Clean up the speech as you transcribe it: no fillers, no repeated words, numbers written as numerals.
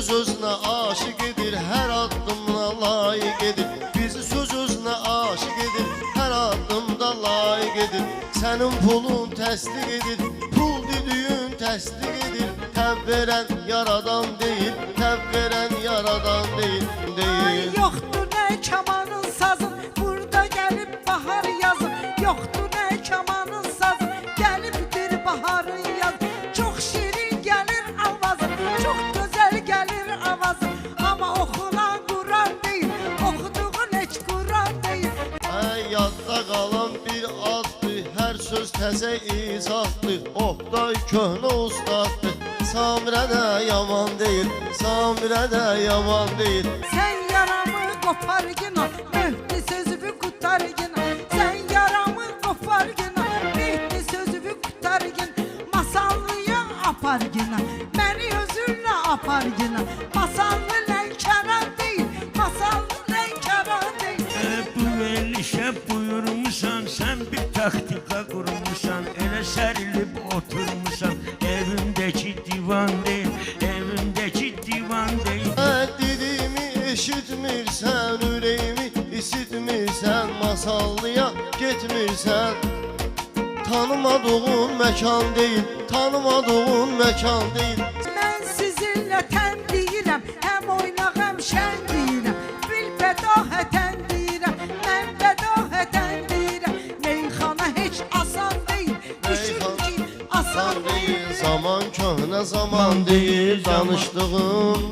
söz-özünə aşiq edir, hər addımına layiq edir. Bizi söz-özünə aşiq edir, hər addımda layiq edir. Sənin pulun təsdiq edir, pul düdüyün təsdiq edir. Təv verən yaradan deyil, təv verən yaradan deyil, deyil. Yoxdur nə kamanın sazın, burada gəlib bahar yazın. Yoxdur nə kamanın sazın, gəlibdir baharın yazın. Çox şirin gəlir avazın, çox gözəl gəlir avazın. Amma oxunan Quran deyil, oxuduğun heç Quran deyil. Yadda qalan bir addır, hər söz təzə izahdır. Oqtay köhnə ustaddır, Samirə də yaman deyil, Samirə də yaman deyil. Sən yaramı qopar gina, Mehdi sözümü qutar gina. Sən yaramı qopar gina, Mehdi sözümü qutar gina. Masallıya apar gina, məni özünlə apar gina. Masallı Lənkəran deyil, masallı Lənkəran deyil. Bu verilişə buyurmuşsan, sən bir taktika qurmuşsan. Elə sərilib oturmuşsan, evimdəki divan deyil, evimdəki divan deyil. Dedimi eşitmirsən, ürəyimi isitmirsən, masallıya getmirsən. Tanımadığın məkan deyil, tanımadığın məkan deyil. Mən sizinlə tən deyirəm, həm oynaq həm şən deyirəm. Bil bədahətən deyirəm, mən bədahətən deyirəm. Meyxana heç asan deyil, düşün ki asan deyil. Zaman köhnə zaman deyil, danışdığım